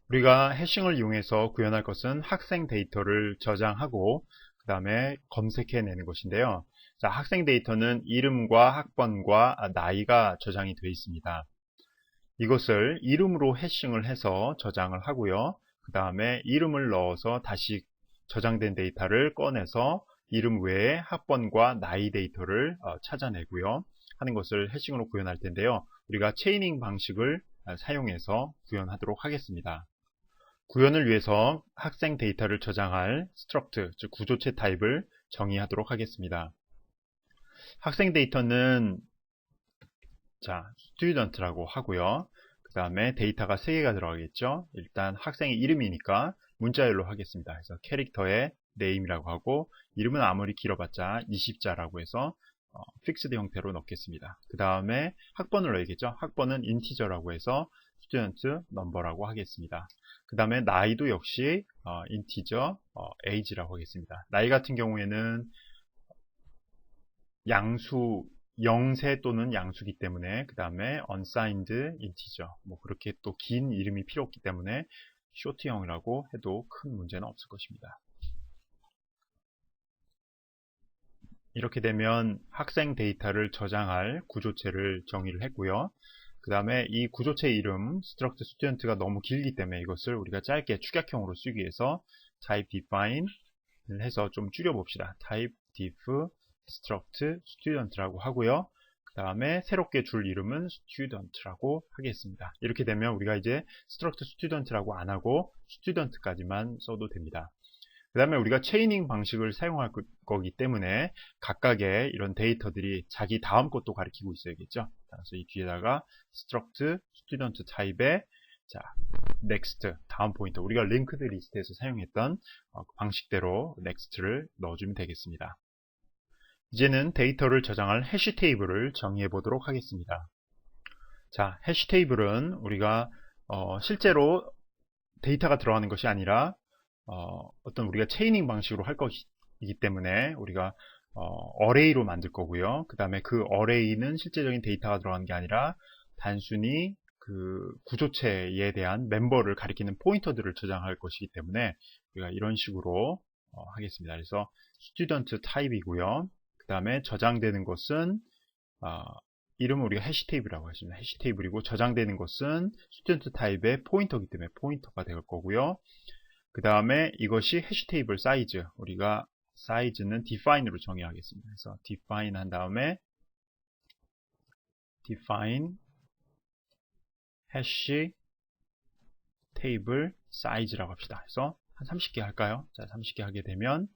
우리가 해싱을 이용해서 구현할 것은 학생 데이터를 저장하고 그 다음에 검색해내는 것인데요. 자, 학생 데이터는 이름과 학번과 나이가 저장이 되어 있습니다. 이것을 이름으로 해싱을 해서 저장을 하고요. 그 다음에 이름을 넣어서 다시 저장된 데이터를 꺼내서 이름 외에 학번과 나이 데이터를 찾아내고요. 하는 것을 해싱으로 구현할 텐데요. 우리가 체이닝 방식을 사용해서 구현하도록 하겠습니다. 구현을 위해서 학생 데이터를 저장할 struct, 즉 구조체 타입을 정의하도록 하겠습니다. 학생 데이터는 student라고 하고요. 그 다음에 데이터가 3개가 들어가겠죠. 일단 학생의 이름이니까 문자열로 하겠습니다. 그래서 캐릭터의 name이라고 하고 이름은 아무리 길어봤자 20자라고 해서 픽스드 형태로 넣겠습니다. 그 다음에 학번을 넣어야겠죠. 학번은 인티저라고 해서 student number라고 하겠습니다. 그 다음에 나이도 역시 인티저 age라고 하겠습니다. 나이 같은 경우에는 양수 0세 또는 양수기 때문에 그 다음에 unsigned integer 뭐 그렇게 또 긴 이름이 필요 없기 때문에 short형이라고 해도 큰 문제는 없을 것입니다. 이렇게 되면 학생 데이터를 저장할 구조체를 정의를 했고요. 그 다음에 이 구조체 이름 struct student가 너무 길기 때문에 이것을 우리가 짧게 축약형으로 쓰기 위해서 type define을 해서 좀 줄여봅시다. type def struct student라고 하고요. 그 다음에 새롭게 줄 이름은 student라고 하겠습니다. 이렇게 되면 우리가 이제 struct student라고 안 하고 student까지만 써도 됩니다. 그 다음에 우리가 체이닝 방식을 사용할 거기 때문에 각각의 이런 데이터들이 자기 다음 것도 가리키고 있어야겠죠. 그래서 이 뒤에다가 struct student 타입의 next 다음 포인터 우리가 linked 리스트에서 사용했던 방식대로 next를 넣어주면 되겠습니다. 이제는 데이터를 저장할 해시 테이블을 정의해 보도록 하겠습니다. 자, 해시 테이블은 우리가 실제로 데이터가 들어가는 것이 아니라 어떤 우리가 체이닝 방식으로 할 것이기 때문에 우리가 어레이로 만들 거고요. 그 다음에 그 어레이는 실제적인 데이터가 들어가는 게 아니라 단순히 그 구조체에 대한 멤버를 가리키는 포인터들을 저장할 것이기 때문에 우리가 이런 식으로 하겠습니다. 그래서 student 타입이고요. 그 다음에 저장되는 것은 이름은 우리가 해시 테이블이라고 하십니다. 해시 테이블이고 저장되는 것은 student 타입의 포인터이기 때문에 포인터가 될 거고요. 그 다음에 이것이 해시 테이블 사이즈 우리가 사이즈는 define으로 정의하겠습니다. 그래서 define 한 다음에 define 해시 테이블 사이즈라고 합시다. 그래서 한 30개 할까요? 자, 30개 하게 되면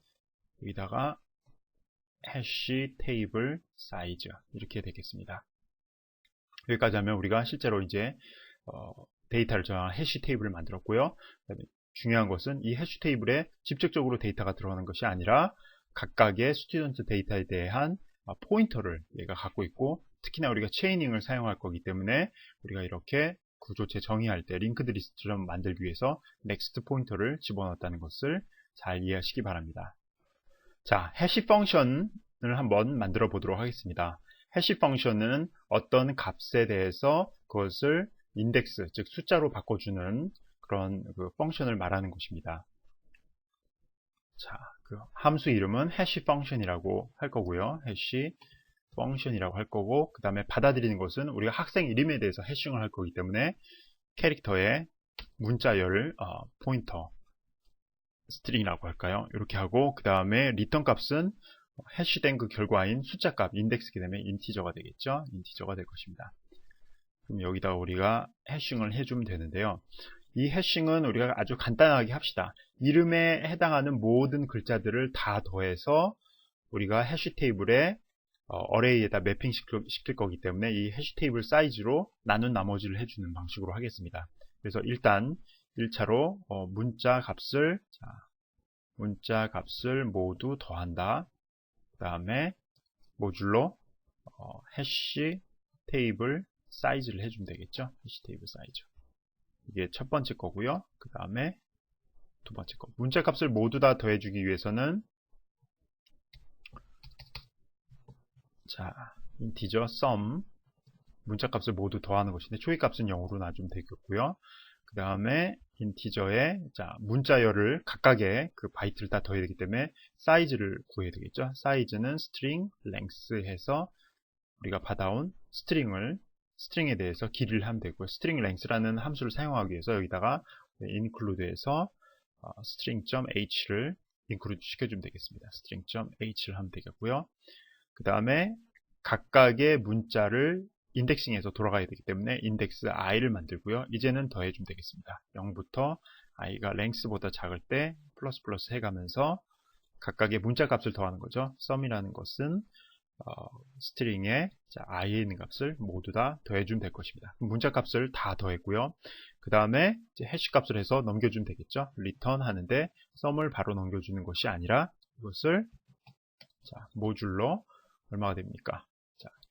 여기다가 해시 테이블 사이즈 이렇게 되겠습니다. 여기까지 하면 우리가 실제로 이제 데이터를 저장한 해시 테이블을 만들었고요. 중요한 것은 이 해시 테이블에 직접적으로 데이터가 들어가는 것이 아니라 각각의 스튜던트 데이터에 대한 포인터를 얘가 갖고 있고 특히나 우리가 체이닝을 사용할 거기 때문에 우리가 이렇게 구조체 정의할 때 링크드 리스트를 만들기 위해서 next 포인터를 집어넣었다는 것을 잘 이해하시기 바랍니다. 자, 해시 펑션을 한번 만들어 보도록 하겠습니다. 해시 펑션은 어떤 값에 대해서 그것을 인덱스, 즉 숫자로 바꿔주는 그런 그 펑션을 말하는 것입니다. 자, 그 함수 이름은 해시 펑션이라고 할 거고요. 해시 펑션이라고 할 거고, 그 다음에 받아들이는 것은 우리가 학생 이름에 대해서 해싱을 할 거기 때문에 캐릭터의 문자열 포인터 스트링이라고 할까요? 이렇게 하고 그 다음에 리턴 값은 해시된 그 결과인 숫자 값 인덱스이기 때문에 인티저가 되겠죠. 인티저가 될 것입니다. 그럼 여기다가 우리가 해싱을 해주면 되는데요. 이 해싱은 우리가 아주 간단하게 합시다. 이름에 해당하는 모든 글자들을 다 더해서 우리가 해시 테이블에 어레이에다 매핑 시킬 거기 때문에 이 해시 테이블 사이즈로 나눈 나머지를 해주는 방식으로 하겠습니다. 그래서 일단 1차로 문자 값을 모두 더한다. 그 다음에 모듈로 해시 테이블 사이즈를 해주면 되겠죠. 해시 테이블 사이즈. 이게 첫 번째 거고요. 그 다음에 두 번째 거. 문자 값을 모두 다 더해주기 위해서는 인티저 sum 문자 값을 모두 더하는 것인데 초기 값은 0으로 놔주면 되겠고요. 그 다음에 인티저에 자 문자열을 각각의 그 바이트를 다 더해야 되기 때문에 사이즈를 구해야 되겠죠. 사이즈는 string length 해서 우리가 받아온 스트링에 대해서 길이를 하면 되고요. string length라는 함수를 사용하기 위해서 여기다가 include에서 string.h를 include 시켜주면 되겠습니다. string.h를 하면 되겠고요. 그 다음에 각각의 문자를 인덱싱해서 돌아가야 되기 때문에 인덱스 i를 만들고요. 이제는 더해주면 되겠습니다. 0부터 i가 length보다 작을 때 플러스 플러스 해가면서 각각의 문자 값을 더하는 거죠. sum이라는 것은 스트링에 i에 있는 값을 모두 다 더해주면 될 것입니다. 문자 값을 다 더했고요. 그 다음에 해시 값을 해서 넘겨주면 되겠죠. return 하는데 sum을 바로 넘겨주는 것이 아니라 이것을 모듈로 얼마가 됩니까?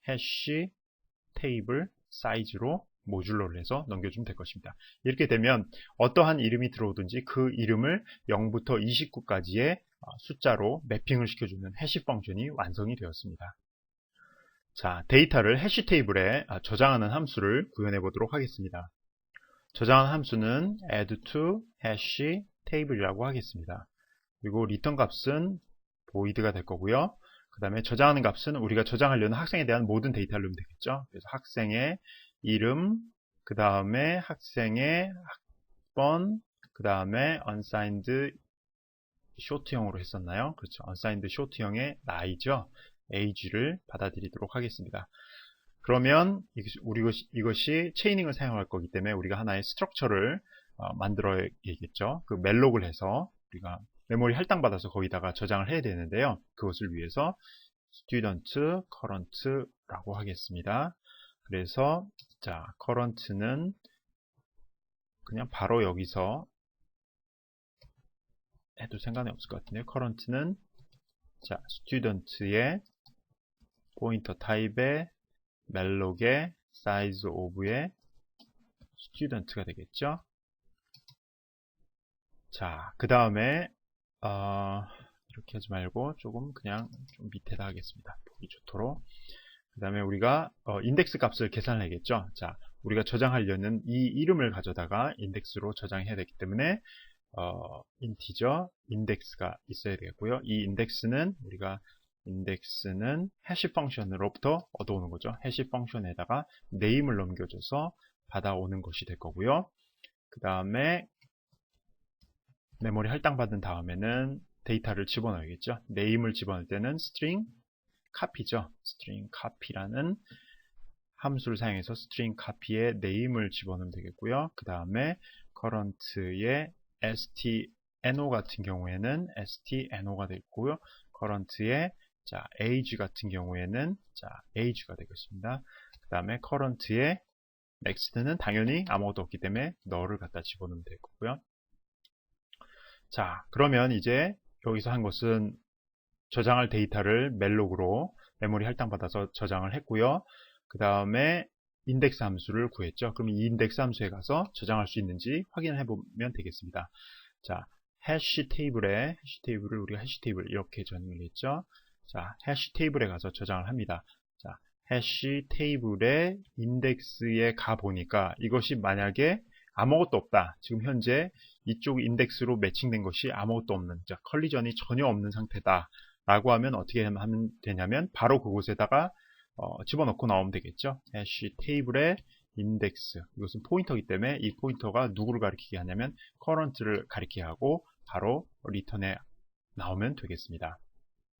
해시 테이블 사이즈로 모듈로를 해서 넘겨주면 될 것입니다. 이렇게 되면 어떠한 이름이 들어오든지 그 이름을 0부터 29까지의 숫자로 매핑을 시켜주는 해시 펑션이 완성이 되었습니다. 자, 데이터를 해시 테이블에 저장하는 함수를 구현해 보도록 하겠습니다. 저장하는 함수는 add to hash table이라고 하겠습니다. 그리고 return 값은 void가 될 거고요. 그 다음에 저장하는 값은 우리가 저장하려는 학생에 대한 모든 데이터를 넣으면 되겠죠. 그래서 학생의 이름, 그 다음에 학생의 학번, 그 다음에 unsigned short형으로 했었나요? 그렇죠. unsigned short형의 나이죠. age를 받아들이도록 하겠습니다. 그러면 이것이 체이닝을 사용할 거기 때문에 우리가 하나의 스트럭처를 만들어야겠죠. 그 멜록을 해서 우리가 메모리 할당받아서 거기다가 저장을 해야 되는데요. 그것을 위해서 student current라고 하겠습니다. 그래서 자 current는 그냥 바로 여기서 해도 상관이 없을 것 같은데요. current는 자 student의 포인터 타입의 멜록의 size of의 student가 되겠죠. 자, 그 다음에 이렇게 하지 말고 조금 그냥 좀 밑에다 하겠습니다. 보기 좋도록. 그 다음에 우리가 인덱스 값을 계산해야겠죠. 자, 우리가 저장하려는 이 이름을 가져다가 인덱스로 저장해야 되기 때문에 인티저 인덱스가 있어야 되겠고요. 이 인덱스는 해시 펑션으로부터 얻어오는 거죠. 해시 펑션에다가 네임을 넘겨줘서 받아오는 것이 될 거고요. 그 다음에 메모리 할당받은 다음에는 데이터를 집어넣어야겠죠. 네임을 집어넣을 때는 string copy죠. string copy라는 함수를 사용해서 string copy의 name을 집어넣으면 되겠고요. 그 다음에 current의 stno 같은 경우에는 stno가 되겠고요. current의 age 같은 경우에는 age가 되겠습니다. 그 다음에 current의 next는 당연히 아무것도 없기 때문에 null을 갖다 집어넣으면 되겠고요. 자, 그러면 이제 여기서 한 것은 저장할 데이터를 멜록으로 메모리 할당받아서 저장을 했고요. 그 다음에 인덱스 함수를 구했죠. 그럼 이 인덱스 함수에 가서 저장할 수 있는지 확인을 해보면 되겠습니다. 자, 해시 테이블을 우리가 해시 테이블 이렇게 정의를 했죠. 자, 해시 테이블에 가서 저장을 합니다. 자, 해시 테이블의 인덱스에 가 보니까 이것이 만약에 아무것도 없다. 지금 현재 이쪽 인덱스로 매칭된 것이 아무것도 없는, 컬리전이 전혀 없는 상태다. 라고 하면 어떻게 하면 되냐면 바로 그곳에다가 집어넣고 나오면 되겠죠. 해시 테이블의 인덱스, 이것은 포인터이기 때문에 이 포인터가 누구를 가리키게 하냐면 current를 가리키게 하고 바로 return에 나오면 되겠습니다.